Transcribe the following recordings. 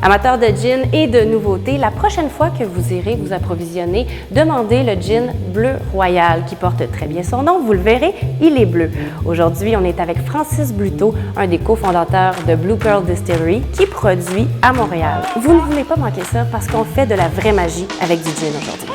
Amateurs de gin et de nouveautés, la prochaine fois que vous irez vous approvisionner, demandez le gin Bleu Royal qui porte très bien son nom. Vous le verrez, il est bleu. Aujourd'hui, on est avec Francis Bluteau, un des cofondateurs de Blue Pearl Distillery qui produit à Montréal. Vous ne voulez pas manquer ça parce qu'on fait de la vraie magie avec du gin aujourd'hui.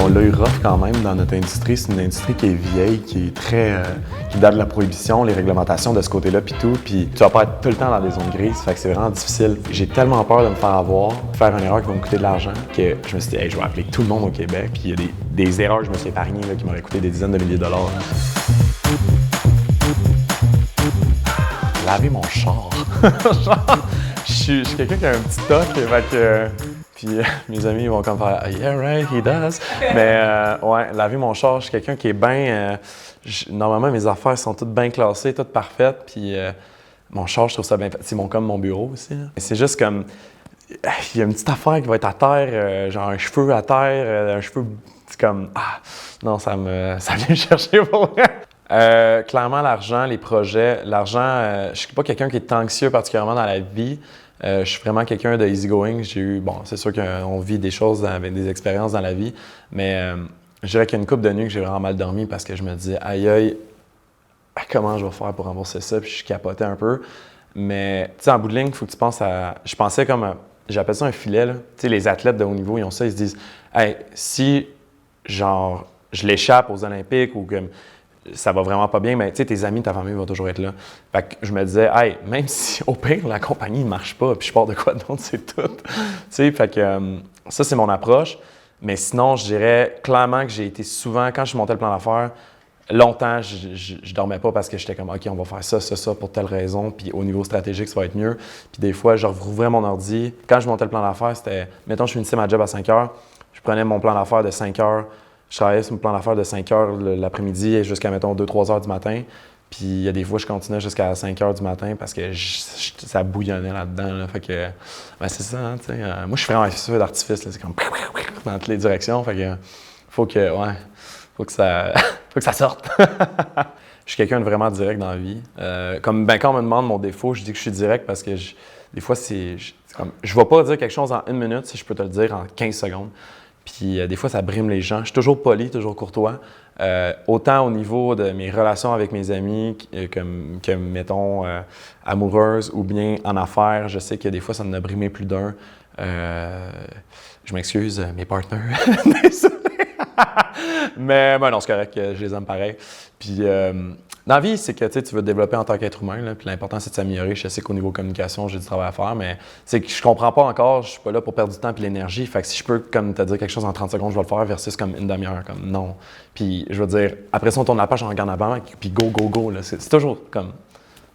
On l'a eu rough quand même dans notre industrie. C'est une industrie qui est vieille, qui est très... qui date de la prohibition, les réglementations de ce côté-là, puis tout. Puis tu vas pas être tout le temps dans des zones grises, fait que c'est vraiment difficile. J'ai tellement peur de me faire avoir, faire une erreur qui va me coûter de l'argent, que je me suis dit, hey, je vais appeler tout le monde au Québec. Puis il y a des erreurs que je me suis épargnées qui m'auraient coûté des dizaines de milliers de dollars. Laver mon char. Je suis quelqu'un qui a un petit toc, fait que... Puis mes amis vont comme faire « Yeah, right, he does ». Mais ouais, laver mon char, je suis quelqu'un qui est bien... normalement, mes affaires sont toutes bien classées, toutes parfaites. Puis mon char, je trouve ça bien fait. C'est comme mon bureau aussi. C'est juste comme... Il y a une petite affaire qui va être à terre, genre un cheveu à terre, un cheveu... C'est comme... Ah, non, ça vient me chercher pour vrai. Clairement, l'argent, les projets, l'argent... je suis pas quelqu'un qui est anxieux particulièrement dans la vie. Je suis vraiment quelqu'un de easygoing. C'est sûr qu'on vit des choses avec des expériences dans la vie, mais je dirais qu'il y a une couple de nuits que j'ai vraiment mal dormi parce que je me disais, aïe aïe, comment je vais faire pour rembourser ça? Puis je capotais un peu. Mais tu sais, en bout de ligne, il faut que tu penses à. Je pensais comme. J'appelle ça un filet, là. Tu sais, les athlètes de haut niveau, ils ont ça, ils se disent, hey, si, genre, je l'échappe aux Olympiques ou que ça va vraiment pas bien, mais tu sais, tes amis, ta famille vont toujours être là. Fait que je me disais, hey, même si au pire, la compagnie ne marche pas, puis je pars de quoi d'autre, c'est tout. Tu sais, fait que ça, c'est mon approche. Mais sinon, je dirais clairement que j'ai été souvent, quand je montais le plan d'affaires, longtemps, je dormais pas parce que j'étais comme, OK, on va faire ça pour telle raison, puis au niveau stratégique, ça va être mieux. Puis des fois, je rouvrais mon ordi. Quand je montais le plan d'affaires, c'était, mettons, je finissais ma job à 5 heures, je prenais mon plan d'affaires de 5 heures. Je travaillais sur mon plan d'affaires de 5 heures l'après-midi jusqu'à, mettons, 2-3 heures du matin. Puis il y a des fois, je continuais jusqu'à 5 heures du matin parce que ça bouillonnait là-dedans. Là. Fait que, ben c'est ça, hein, tu sais. Moi, je suis vraiment un feu d'artifice. C'est comme dans toutes les directions. Fait que faut que ça sorte. Je suis quelqu'un de vraiment direct dans la vie. Quand on me demande mon défaut, je dis que je suis direct parce que des fois, je ne vais pas dire quelque chose en 1 minute si je peux te le dire en 15 secondes. Puis des fois, ça brime les gens. Je suis toujours poli, toujours courtois. Autant au niveau de mes relations avec mes amis que mettons, amoureuses ou bien en affaires. Je sais que des fois, ça en a brimé plus d'un. Je m'excuse, mes partenaires. Désolé. Mais non, c'est correct, je les aime pareil. Puis dans la vie, c'est que tu veux te développer en tant qu'être humain. Là, puis l'important, c'est de s'améliorer. Je sais qu'au niveau communication, j'ai du travail à faire, mais c'est que je comprends pas encore. Je suis pas là pour perdre du temps et l'énergie. Fait que si je peux comme te dire quelque chose en 30 secondes, je vais le faire versus comme une demi-heure. Comme non. Puis je veux dire, après ça, on tourne la page, on regarde avant, puis go, go, go. Là. C'est toujours comme.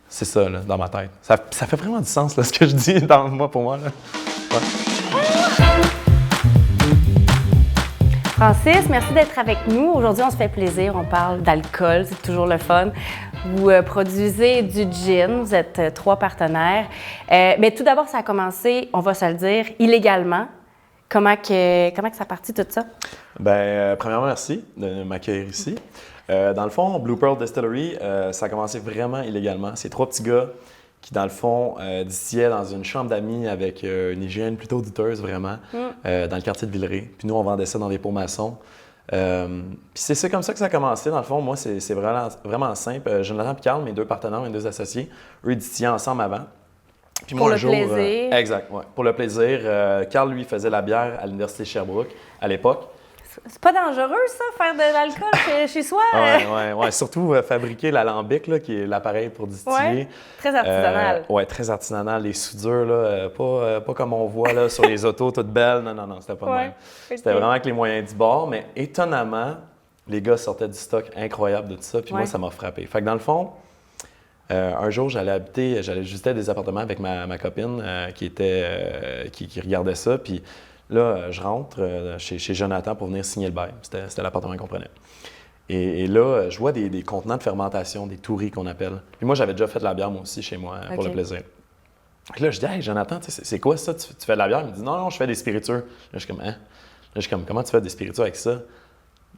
C'est ça, là, dans ma tête. Ça fait vraiment du sens, là, ce que je dis pour moi. Là. Ouais. Francis, merci d'être avec nous. Aujourd'hui, on se fait plaisir. On parle d'alcool, c'est toujours le fun. Vous produisez du gin, vous êtes 3 partenaires. Mais tout d'abord, ça a commencé, on va se le dire, illégalement. Comment que ça a parti tout ça? Bien, premièrement, merci de m'accueillir ici. Dans le fond, Blue Pearl Distillery, ça a commencé vraiment illégalement. C'est 3 petits gars qui, dans le fond, distillaient dans une chambre d'amis avec une hygiène plutôt douteuse, vraiment, dans le quartier de Villeray. Puis nous, on vendait ça dans des pots maçons. Puis c'est comme ça que ça a commencé. Dans le fond, moi, c'est vraiment, vraiment simple. Jonathan et Carl, mes 2 partenaires, mes 2 associés, eux, ils distillaient ensemble avant. Puis pour moi, le plaisir. Exact, ouais. Pour le plaisir. Carl, lui, faisait la bière à l'Université de Sherbrooke à l'époque. C'est pas dangereux, ça, faire de l'alcool chez soi? Oui. Surtout fabriquer l'alambic, là, qui est l'appareil pour distiller. Ouais, très artisanal. Oui, très artisanal. Les soudures, là, pas comme on voit là, sur les autos toutes belles. Non, c'était pas même. Okay. C'était vraiment avec les moyens du bord. Mais étonnamment, les gars sortaient du stock incroyable de tout ça. Puis moi, ça m'a frappé. Fait que dans le fond, un jour, j'allais visiter des appartements avec ma copine qui regardait ça. Puis là, je rentre chez Jonathan pour venir signer le bail. C'était l'appartement qu'on prenait. Et là, je vois des contenants de fermentation, des touris qu'on appelle. Puis moi, j'avais déjà fait de la bière, moi aussi, chez moi, pour le plaisir. Là, je dis, hey, Jonathan, c'est quoi ça? Tu fais de la bière? Il me dit, non, je fais des spiritueux. Là, je suis comme, hein? Là, je suis comme, comment tu fais des spiritueux avec ça?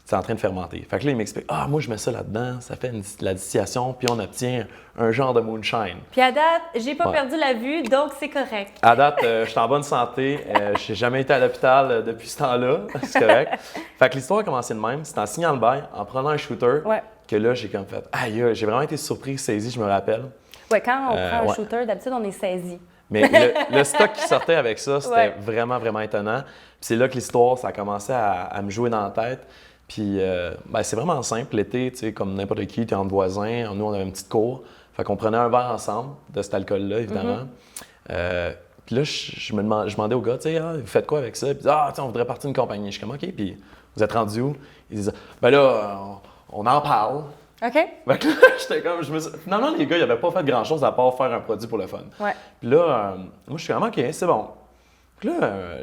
c'est en train de fermenter. Fait que là, il m'explique, moi, je mets ça là-dedans, ça fait la distillation, puis on obtient un genre de moonshine. Puis à date, j'ai pas perdu la vue, donc c'est correct. À date, je suis en bonne santé. J'ai jamais été à l'hôpital depuis ce temps-là. C'est correct. Fait que l'histoire a commencé de même. C'est en signant le bail, en prenant un shooter, que là, j'ai comme fait, aïe, j'ai vraiment été surpris, saisi, je me rappelle. Ouais, quand on prend un shooter, d'habitude, on est saisi. Mais le stock qui sortait avec ça, c'était vraiment, vraiment étonnant. Puis c'est là que l'histoire, ça a commencé à me jouer dans la tête. Puis c'est vraiment simple. L'été, tu sais, comme n'importe qui, tu es entre voisins. Nous, on avait une petite cour. Fait qu'on prenait un verre ensemble de cet alcool-là, évidemment. Puis là, je demandais au gars, tu sais, vous faites quoi avec ça? Puis on voudrait partir d'une compagnie. Je suis comme, OK, puis vous êtes rendu où? Ils disent, ben là, on en parle. OK. Fait que là, j'étais comme, finalement, les gars, ils n'avaient pas fait grand-chose à part faire un produit pour le fun. Puis là, moi, je suis comme, OK, c'est bon. Puis là,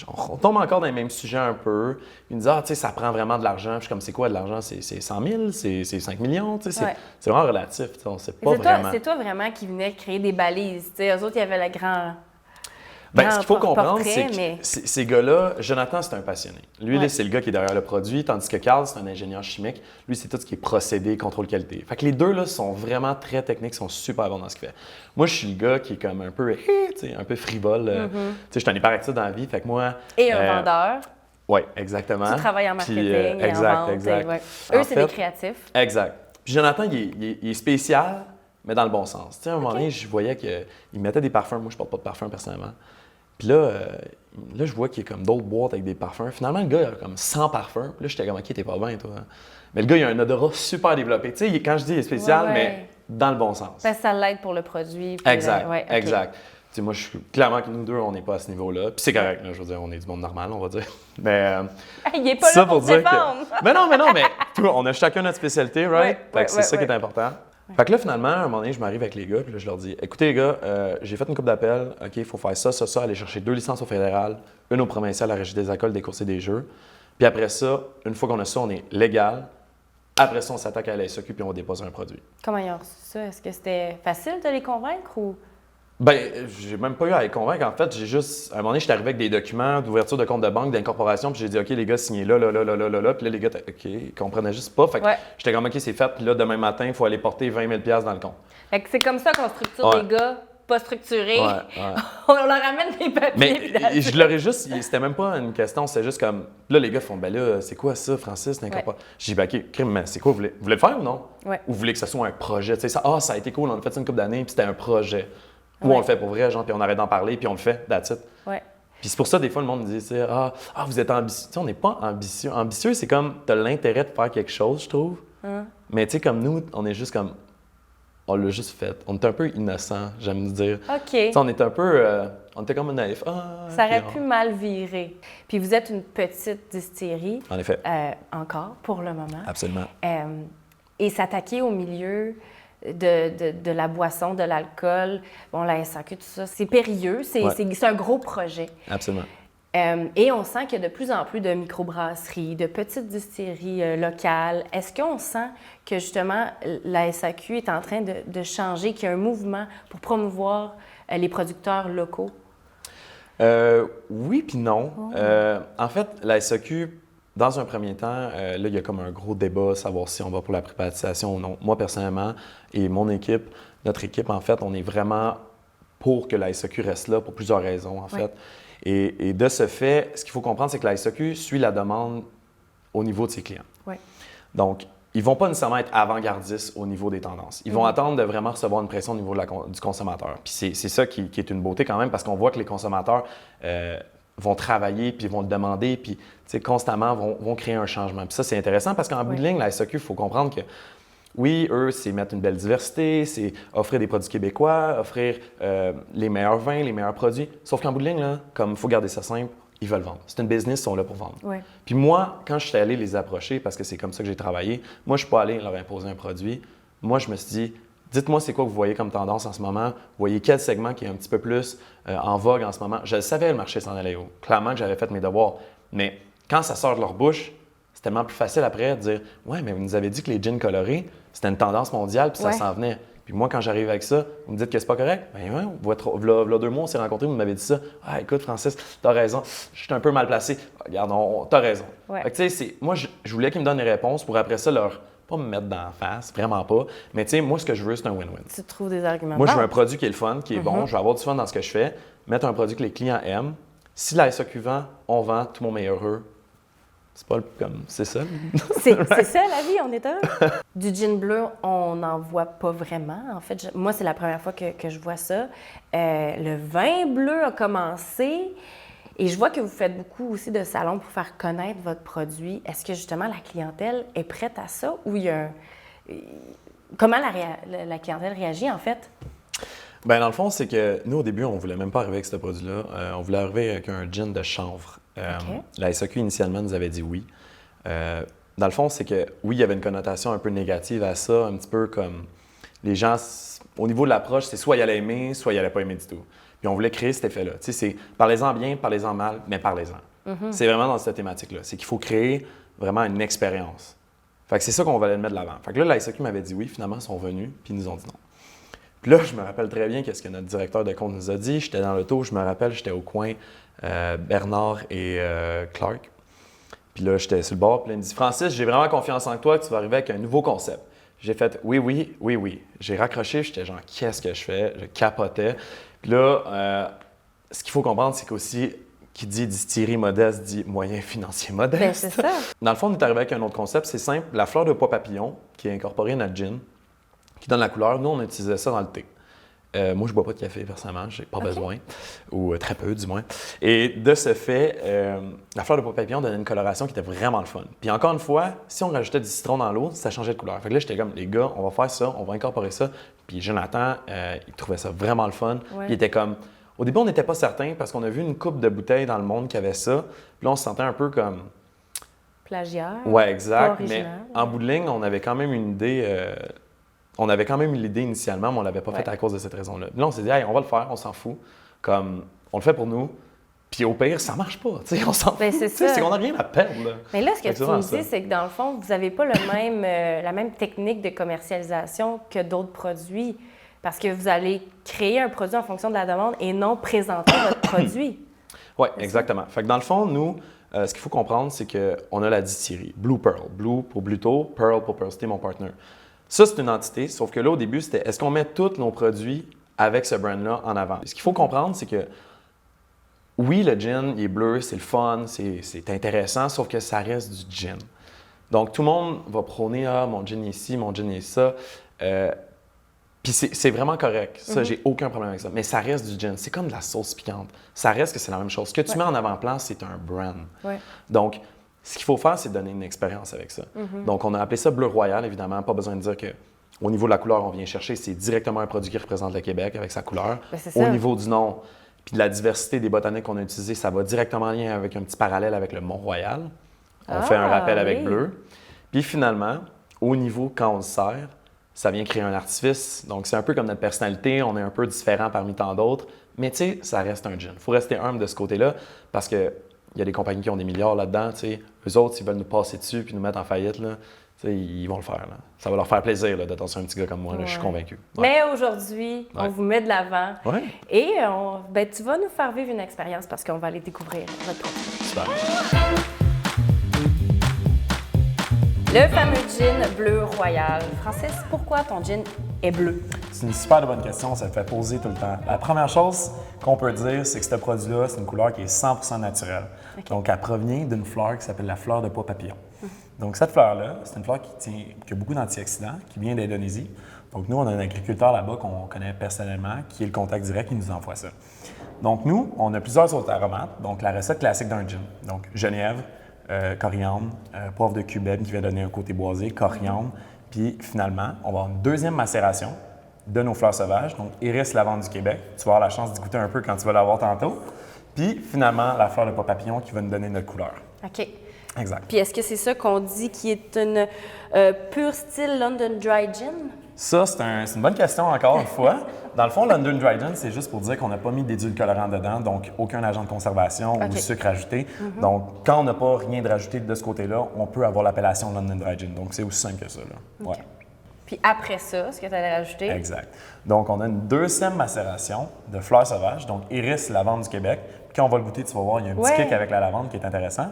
on tombe encore dans les mêmes sujets un peu. Ils me disent, tu sais, ça prend vraiment de l'argent. Puis je suis comme, c'est quoi de l'argent? C'est 100 000? C'est 5 millions? Tu sais, c'est vraiment relatif. On ne sait pas vraiment. C'est toi vraiment qui venais créer des balises. Tu sais, eux autres, il y avait le grand. Ce qu'il faut comprendre, c'est que ces gars-là, Jonathan, c'est un passionné. Lui, c'est le gars qui est derrière le produit, tandis que Carl, c'est un ingénieur chimique. Lui, c'est tout ce qui est procédé, contrôle qualité. Fait que les deux, là, sont vraiment très techniques, sont super bons dans ce qu'ils font. Moi, je suis le gars qui est comme un peu, un peu frivole. Tu sais, je suis un hyperactif dans la vie. Fait que moi... Et un vendeur. Oui, exactement. Tu travailles en marketing et en vente. Exact. Eux, c'est des créatifs. Exact. Puis Jonathan, il est spécial, mais dans le bon sens. Tu sais, à un moment donné, je voyais qu'il mettait des parfums. Moi, je porte pas de parfum personnellement. Puis là, je vois qu'il y a comme d'autres boîtes avec des parfums. Finalement, le gars, il a comme 100 parfums. Puis là, j'étais comme, OK, t'es pas bien, toi. Mais le gars, il a un odorat super développé. Tu sais, quand je dis il est spécial, mais dans le bon sens. Parce que ça l'aide pour le produit. Exact, exact. Tu sais, moi, clairement que nous deux, on n'est pas à ce niveau-là. Puis c'est correct, là, je veux dire, on est du monde normal, on va dire. Mais il n'est pas là pour se défendre. Mais on a chacun notre spécialité, right? C'est ça qui est important. Fait que là, finalement, à un moment donné, je m'arrive avec les gars, puis là, je leur dis, écoutez, les gars, j'ai fait une couple d'appels, OK, il faut faire ça, aller chercher 2 licences au fédéral, une au provincial, à la Régie des alcools, des courses et des jeux. Puis après ça, une fois qu'on a ça, on est légal. Après ça, on s'attaque à la SAQ, puis on dépose un produit. Comment ils ont reçu ça? Est-ce que c'était facile de les convaincre ou? J'ai même pas eu à les convaincre. En fait, j'ai juste. À un moment donné, j'étais arrivé avec des documents d'ouverture de compte de banque, d'incorporation, puis j'ai dit, OK, les gars, signez là. Puis là, les gars, OK, ils comprenaient juste pas. Fait que j'étais comme, OK, c'est fait. Puis là, demain matin, il faut aller porter 20 000 dans le compte. Fait que c'est comme ça qu'on structure les gars pas structurés. On leur amène des papiers. Mais je leur ai juste. C'était même pas une question, c'était juste comme. Là, les gars font, ben là, c'est quoi ça, Francis, l'incorporation? J'ai dit, OK, crime, mais c'est quoi, vous voulez le faire ou non? Ou vous voulez que ce soit un projet? Tu sais, ça a été cool, on a fait ça une couple d'années, puis c'était un projet. Ou on le fait pour vrai, genre, puis on arrête d'en parler, puis on le fait, that's it. Puis c'est pour ça, des fois, le monde me dit, vous êtes ambitieux. Tu sais, on n'est pas ambitieux. Ambitieux, c'est comme, tu as l'intérêt de faire quelque chose, je trouve. Mais tu sais, comme nous, on est juste comme, on l'a juste fait. On est un peu innocent, j'aime dire. OK. Tu sais, on est un peu, on était comme un naïf. Ça aurait pu mal virer. Puis vous êtes une petite distillerie. En effet. Encore, pour le moment. Absolument. Et s'attaquer au milieu de la boisson, de l'alcool, bon, la SAQ, tout ça, c'est périlleux, c'est un gros projet. Absolument. Et on sent qu'il y a de plus en plus de microbrasseries, de petites distilleries locales. Est-ce qu'on sent que, justement, la SAQ est en train de changer, qu'il y a un mouvement pour promouvoir les producteurs locaux? Oui puis non. En fait, la SAQ, dans un premier temps, là, il y a comme un gros débat, savoir si on va pour la privatisation ou non. Moi, personnellement, et mon équipe, notre équipe, en fait, on est vraiment pour que la SAQ reste là pour plusieurs raisons, en fait. Et de ce fait, ce qu'il faut comprendre, c'est que la SAQ suit la demande au niveau de ses clients. Donc, ils ne vont pas nécessairement être avant-gardistes au niveau des tendances. Ils vont attendre de vraiment recevoir une pression au niveau du consommateur. Puis c'est ça qui est une beauté quand même, parce qu'on voit que les consommateurs vont travailler, puis vont le demander, puis constamment vont créer un changement. Puis ça, c'est intéressant parce qu'en bout de ligne, la SAQ, il faut comprendre que oui, eux, c'est mettre une belle diversité, c'est offrir des produits québécois, offrir les meilleurs vins, les meilleurs produits. Sauf qu'en bout de ligne, là, comme il faut garder ça simple, ils veulent vendre. C'est une business, ils sont là pour vendre. Puis moi, quand je suis allé les approcher, parce que c'est comme ça que j'ai travaillé, moi, je ne suis pas allé leur imposer un produit. Moi, je me suis dit, dites-moi c'est quoi que vous voyez comme tendance en ce moment. Vous voyez quel segment qui est un petit peu plus en vogue en ce moment. Je le savais, le marché s'en allait où. Clairement que j'avais fait mes devoirs. Mais quand ça sort de leur bouche, c'est tellement plus facile après de dire « Ouais, mais vous nous avez dit que les gins colorés, c'était une tendance mondiale, puis ça s'en venait. » Puis moi, quand j'arrive avec ça, vous me dites que c'est pas correct. Ben ouais, v'là 2 mois, on s'est rencontrés, vous m'avez dit ça. Ah, écoute, Francis, t'as raison, je suis un peu mal placé. Regarde, t'as raison. Ouais. Fait que, tu sais, moi, je voulais qu'ils me donnent les réponses pour après ça pas me mettre dans la face, vraiment pas. Mais tu sais, moi, ce que je veux, c'est un win-win. Tu trouves des arguments. Moi, je veux un produit qui est le fun, qui est bon, je veux avoir du fun dans ce que je fais, mettre un produit que les clients aiment. Si la SAQ vend, on vend, tout le monde est heureux. C'est pas comme. C'est ça. C'est ça la vie, on est heureux. Du gin bleu, on n'en voit pas vraiment. En fait, moi, c'est la première fois que je vois ça. Le vin bleu a commencé et je vois que vous faites beaucoup aussi de salons pour faire connaître votre produit. Est-ce que justement la clientèle est prête à ça ou il y a comment la clientèle réagit en fait? Bien, dans le fond, c'est que nous, au début, on voulait même pas arriver avec ce produit-là. On voulait arriver avec un gin de chanvre. La SAQ, initialement, nous avait dit oui. Dans le fond, c'est que oui, il y avait une connotation un peu négative à ça, un petit peu comme les gens, au niveau de l'approche, c'est soit ils allaient aimer, soit ils n'allaient pas aimer du tout. Puis on voulait créer cet effet-là. Tu sais, c'est parlez-en bien, parlez-en mal, mais parlez-en. C'est vraiment dans cette thématique-là. C'est qu'il faut créer vraiment une expérience. Fait que c'est ça qu'on voulait mettre de l'avant. Fait que là, la SAQ m'avait dit oui, finalement, ils sont venus, puis ils nous ont dit non. Puis là, je me rappelle très bien qu'est-ce que notre directeur de compte nous a dit. J'étais dans l'auto, je me rappelle, j'étais au coin Bernard et Clark. Puis là, j'étais sur le bord, puis là, il me dit « Francis, j'ai vraiment confiance en toi que tu vas arriver avec un nouveau concept. » J'ai fait « Oui, oui, oui, oui. » J'ai raccroché, j'étais genre « Qu'est-ce que je fais? » Je capotais. Puis là, ce qu'il faut comprendre, c'est qu'aussi, qui dit distillerie modeste, dit moyen financier modeste. Bien, c'est ça. Dans le fond, on est arrivé avec un autre concept, c'est simple. La fleur de pois papillon, qui est incorporée dans notre gin, qui donne la couleur, nous, on utilisait ça dans le thé. Moi, je ne bois pas de café, personnellement. Je n'ai pas besoin, ou très peu, du moins. Et de ce fait, la fleur de pois papillon donnait une coloration qui était vraiment le fun. Puis encore une fois, si on rajoutait du citron dans l'eau, ça changeait de couleur. Fait que là, j'étais comme, les gars, on va faire ça, on va incorporer ça. Puis Jonathan, il trouvait ça vraiment le fun. Ouais. Puis il était comme... Au début, on n'était pas certain parce qu'on a vu une coupe de bouteilles dans le monde qui avait ça. Puis là, on se sentait un peu comme... Plagiaire. Ouais, exact. Mais original. en bout de ligne, on avait quand même une idée... On avait quand même eu l'idée initialement, mais on ne l'avait pas faite à cause de cette raison-là. Là, on s'est dit, hey, on va le faire, on s'en fout. Comme, on le fait pour nous. Puis au pire, ça marche pas. On s'en fout. C'est qu'on n'a rien à perdre. Là. Mais là, ce que tu me ça. dis, c'est que dans le fond, vous n'avez pas la même technique de commercialisation que d'autres produits. Parce que vous allez créer un produit en fonction de la demande et non présenter votre produit. Oui, exactement. Fait que dans le fond, nous, ce qu'il faut comprendre, c'est qu'on a la distillerie. Blue Pearl. Blue pour Bluto, Pearl pour Pearl. C'était mon partner. Ça, c'est une entité, sauf que là, au début, c'était est-ce qu'on met tous nos produits avec ce brand-là en avant? Ce qu'il faut comprendre, c'est que oui, le gin, il est bleu, c'est le fun, c'est intéressant, sauf que ça reste du gin. Donc, tout le monde va prôner « Ah, mon gin est ici, mon gin est ça ». Puis c'est vraiment correct. Ça, j'ai aucun problème avec ça. Mais ça reste du gin. C'est comme de la sauce piquante. Ça reste que c'est la même chose. Ce que tu mets en avant-plan, c'est un brand. Ouais. Donc, ce qu'il faut faire, c'est donner une expérience avec ça. Donc, on a appelé ça Bleu Royal, évidemment. Pas besoin de dire qu'au niveau de la couleur, on vient chercher, c'est directement un produit qui représente le Québec avec sa couleur. Au niveau du nom, puis de la diversité des botaniques qu'on a utilisées, ça va directement en lien avec un petit parallèle avec le Mont-Royal. On fait un rappel avec bleu. Puis finalement, au niveau, quand on le sert, ça vient créer un artifice. Donc, c'est un peu comme notre personnalité. On est un peu différent parmi tant d'autres. Mais tu sais, ça reste un gin. Il faut rester humble de ce côté-là parce que il y a des compagnies qui ont des milliards là-dedans. Eux autres, s'ils veulent nous passer dessus puis nous mettre en faillite, là, ils vont le faire. Là. Ça va leur faire plaisir là, d'attention un petit gars comme moi. Là, je suis convaincu. Mais aujourd'hui, on vous met de l'avant. Et tu vas nous faire vivre une expérience parce qu'on va aller découvrir votre produit. Super. Le fameux gin bleu royal. Francis, pourquoi ton gin est bleu? C'est une super bonne question, ça me fait poser tout le temps. La première chose qu'on peut dire, c'est que ce produit-là, c'est une couleur qui est 100% naturelle. Donc, elle provient d'une fleur qui s'appelle la fleur de pois papillon. Donc, cette fleur-là, c'est une fleur qui a beaucoup d'antioxydants, qui vient d'Indonésie. Donc, nous, on a un agriculteur là-bas qu'on connaît personnellement, qui est le contact direct, qui nous envoie ça. Donc, nous, on a plusieurs autres aromates. Donc, la recette classique d'un gin. Donc, genièvre, coriandre, poivre de cubeb qui va donner un côté boisé, coriandre. Puis, finalement, on va avoir une deuxième macération de nos fleurs sauvages, donc iris lavande du Québec. Tu vas avoir la chance d'y goûter un peu quand tu vas l'avoir tantôt. Puis, finalement, la fleur de pois papillon qui va nous donner notre couleur. OK. Exact. Puis est-ce que c'est ça qu'on dit qui est une pure style London Dry Gin? Ça, c'est une bonne question encore une fois. Dans le fond, London Dry Gin, c'est juste pour dire qu'on n'a pas mis d'édulcorant dedans, donc aucun agent de conservation ou sucre ajouté. Donc, quand on n'a pas rien de rajouté de ce côté-là, on peut avoir l'appellation London Dry Gin. Donc, c'est aussi simple que ça. Là. Ouais. Puis après ça, ce que tu allais rajouter? Exact. Donc, on a une deuxième macération de fleurs sauvages, donc iris, lavande du Québec. Puis quand on va le goûter, tu vas voir, il y a un petit kick avec la lavande qui est intéressant.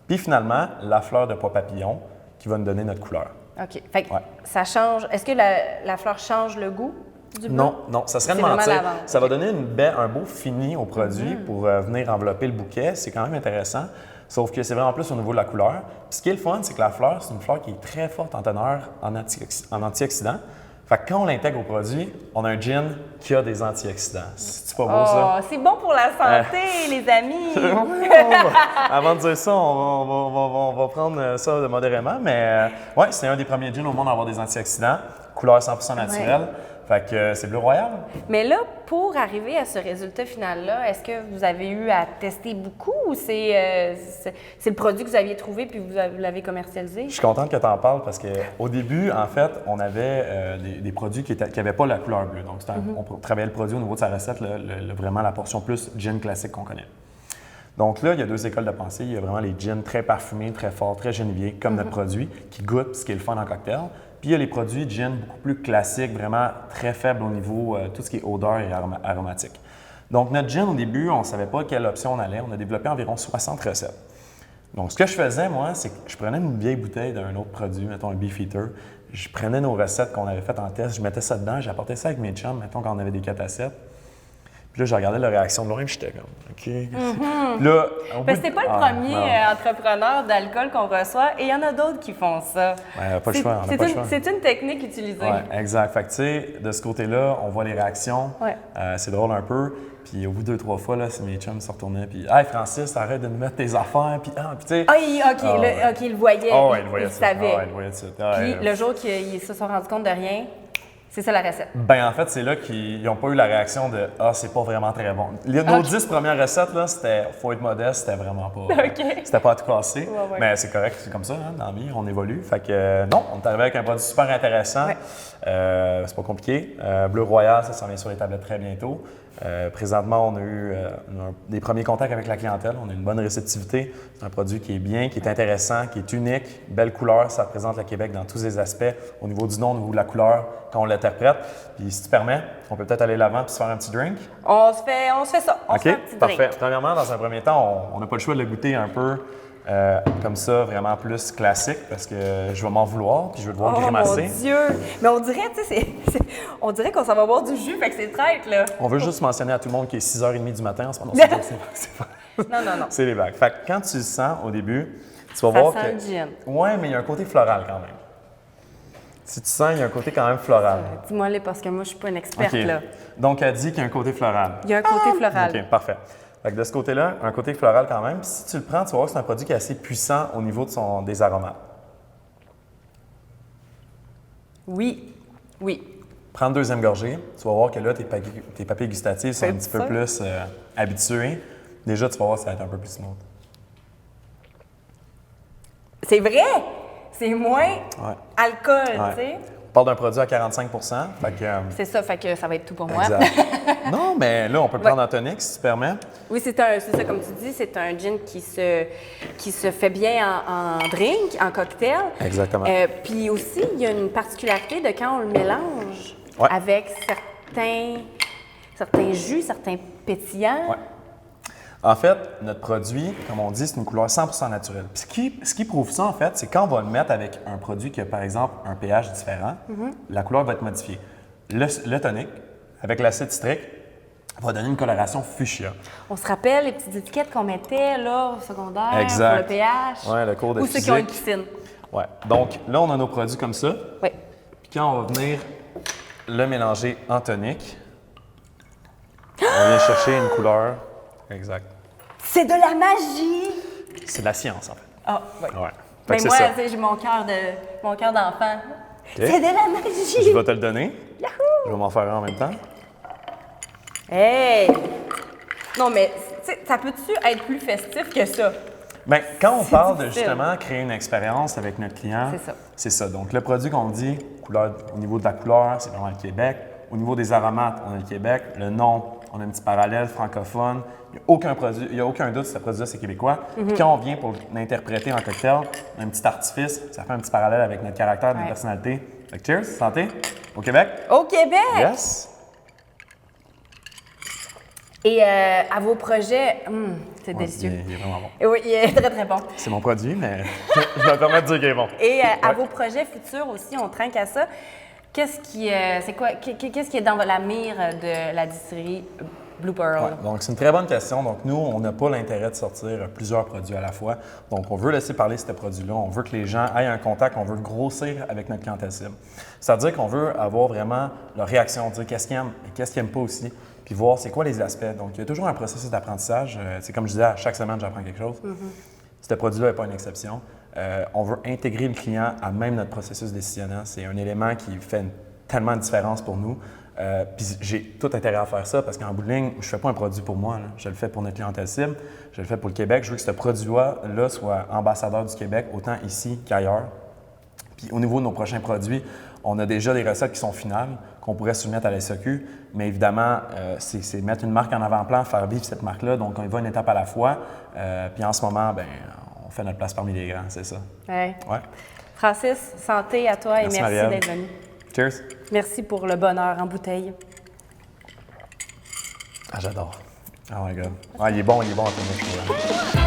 Puis finalement, la fleur de pois papillon qui va nous donner notre couleur. OK. Fait que ça change. Est-ce que la fleur change le goût du blanc? Non, ça serait de C'est mentir. vraiment lavande. Ça va donner un beau fini au produit pour venir envelopper le bouquet. C'est quand même intéressant. Sauf que c'est vraiment plus au niveau de la couleur. Puis ce qui est le fun, c'est que la fleur, c'est une fleur qui est très forte en teneur en antioxydants. Fait que quand on l'intègre au produit, on a un gin qui a des antioxydants. C'est pas beau, ça? C'est bon pour la santé, les amis! Avant de dire ça, on va prendre ça modérément. Mais ouais, c'est un des premiers gins au monde à avoir des antioxydants. Couleur 100% naturelle. Fait que c'est Bleu Royal. Mais là, pour arriver à ce résultat final-là, est-ce que vous avez eu à tester beaucoup ou c'est le produit que vous aviez trouvé puis vous l'avez commercialisé? Je suis contente que tu en parles parce qu'au début, en fait, on avait des produits qui n'avaient pas la couleur bleue. Donc, on travaillait le produit au niveau de sa recette, vraiment la portion plus gin classique qu'on connaît. Donc là, il y a deux écoles de pensée. Il y a vraiment les gins très parfumés, très forts, très geneviers, comme notre produit, qui goûtent, ce qui est le fun en cocktail. Puis il y a les produits gin beaucoup plus classiques, vraiment très faibles au niveau tout ce qui est odeur et aromatique. Donc notre gin, au début, on ne savait pas quelle option on allait. On a développé environ 60 recettes. Donc ce que je faisais, moi, c'est que je prenais une vieille bouteille d'un autre produit, mettons un Beefeater. Je prenais nos recettes qu'on avait faites en test, je mettais ça dedans, j'apportais ça avec mes chums, mettons quand on avait des 4 à 7. Puis là, je regardais la réaction de loin, puis j'étais comme, OK. Puis là, parce que c'est pas le premier entrepreneur d'alcool qu'on reçoit, et il y en a d'autres qui font ça. Ouais, pas le choix, on n'a pas le choix. C'est une technique utilisée. Oui, exact. Fait que, tu sais, de ce côté-là, on voit les réactions. Ouais. C'est drôle un peu. Puis au bout de 2-3 fois, là, mes chums se retournaient. Puis, hey, Francis, arrête de nous mettre tes affaires. Puis, tu sais. Il le voyait. Il voyait il ça. savait. Il voyait ça. Puis le jour qu'ils se sont rendus compte de rien, c'est ça la recette. Ben en fait, c'est là qu'ils n'ont pas eu la réaction de « Ah, c'est pas vraiment très bon ». Nos 10 premières recettes, là, c'était, faut être modeste, c'était vraiment pas… C'était pas à tout casser. Ouais. Mais c'est correct, c'est comme ça, hein, dans la vie, on évolue. Fait que non, on est arrivé avec un produit super intéressant. Ouais. C'est pas compliqué. Bleu Royal, ça s'en vient sur les tablettes très bientôt. Présentement, on a eu des premiers contacts avec la clientèle. On a une bonne réceptivité. C'est un produit qui est bien, qui est intéressant, qui est unique. Belle couleur, ça représente le Québec dans tous ses aspects. Au niveau du nom, au niveau de la couleur, quand on l'interprète. Puis si tu permets, on peut peut-être aller l'avant puis se faire un petit drink. On se fait ça. On se fait un petit parfait. drink. Premièrement, dans un premier temps, on n'a pas le choix de le goûter un peu comme ça, vraiment plus classique, parce que je vais m'en vouloir puis je vais devoir grimacer. Mon Dieu! Mais on dirait, tu sais, on dirait qu'on s'en va boire du jus, fait que c'est traître, là. On veut juste mentionner à tout le monde qu'il est 6h30 du matin en ce moment. Non. C'est les vagues. Fait que quand tu le sens au début, tu vas voir que… Ça sent le gin. Ouais, mais il y a un côté floral quand même. Si tu sens, il y a un côté quand même floral. Dis-moi là, parce que moi, je suis pas une experte, OK. là. Donc, elle dit qu'il y a un côté floral. Il y a un côté floral. OK, parfait. Fait que de ce côté-là, un côté floral quand même. Puis si tu le prends, tu vas voir que c'est un produit qui est assez puissant au niveau des aromates. Oui. Prends une deuxième gorgée, tu vas voir que là, tes papilles gustatives sont un petit peu plus habituées. Déjà, tu vas voir que ça va être un peu plus smooth. C'est vrai! C'est moins alcool, tu sais. On parle d'un produit à 45 fait que, c'est ça, fait que ça va être tout pour moi. Exact. Non, mais là, on peut prendre en tonic, si tu permets. Oui, c'est ça, comme tu dis, c'est un gin qui se fait bien en drink, en cocktail. Exactement. Puis aussi, il y a une particularité de quand on le mélange avec certains jus, certains pétillants. Ouais. En fait, notre produit, comme on dit, c'est une couleur 100% naturelle. Puis ce qui prouve ça, en fait, c'est quand on va le mettre avec un produit qui a, par exemple, un pH différent, la couleur va être modifiée. Le tonic, avec l'acide citrique, va donner une coloration fuchsia. On se rappelle les petites étiquettes qu'on mettait là, au secondaire, exact. pour le pH. Oui, le cours de ou physique. ceux qui ont une piscine. Oui. Donc, là, on a nos produits comme ça. Oui. Puis quand on va venir le mélanger en tonic, on vient chercher une couleur. Exact. C'est de la magie! C'est de la science, en fait. Ah, oui. Ouais. Mais que moi, c'est ça. tu sais, j'ai mon cœur d'enfant. Okay. C'est de la magie! Je vais te le donner. Yahoo! Je vais m'en faire un en même temps. Hey! Non, mais tu sais, ça peut-tu être plus festif que ça? Bien, quand on parle de difficile. justement créer une expérience avec notre client, C'est ça. c'est ça. Donc, le produit qu'on dit, au niveau de la couleur, c'est vraiment le Québec. Au niveau des aromates, on a le Québec. Le nom, on a un petit parallèle francophone. Il n'y a aucun doute que ce produit-là, c'est québécois. Puis quand on vient pour l'interpréter en cocktail, on a un petit artifice, ça fait un petit parallèle avec notre caractère, notre personnalité. Fait que cheers, santé, au Québec. Au Québec! Yes! Et à vos projets, c'est délicieux. Il est vraiment bon. Oui, il est très, très bon. C'est mon produit, mais je me permets de dire qu'il est bon. Et à vos projets futurs aussi, on trinque à ça. Qu'est-ce qui est dans la mire de la distillerie Blue Pearl? Ouais, donc, c'est une très bonne question. Donc, nous, on n'a pas l'intérêt de sortir plusieurs produits à la fois. Donc, on veut laisser parler ce produit-là. On veut que les gens aient un contact. On veut grossir avec notre clientèle cible. C'est-à-dire qu'on veut avoir vraiment leur réaction, dire qu'est-ce qu'ils aiment et qu'est-ce qu'ils n'aiment pas aussi, puis voir c'est quoi les aspects. Donc, il y a toujours un processus d'apprentissage. C'est comme je disais, à chaque semaine, j'apprends quelque chose. Ce produit-là n'est pas une exception. On veut intégrer le client à même notre processus décisionnel. C'est un élément qui fait tellement de différence pour nous. Puis j'ai tout intérêt à faire ça parce qu'en bout de ligne, je ne fais pas un produit pour moi. Là. Je le fais pour notre clientèle cible, je le fais pour le Québec. Je veux que ce produit-là soit ambassadeur du Québec, autant ici qu'ailleurs. Puis au niveau de nos prochains produits, on a déjà des recettes qui sont finales, qu'on pourrait soumettre à la SAQ. Mais évidemment, c'est mettre une marque en avant-plan, faire vivre cette marque-là. Donc, on y va une étape à la fois. Puis en ce moment, on fait notre place parmi les grands, c'est ça. Ouais. Ouais. Francis, santé à toi et merci Marielle. d'être venu. Cheers! Merci pour le bonheur en bouteille. Ah, j'adore. Oh my God. Ah, il est bon, à tout le monde.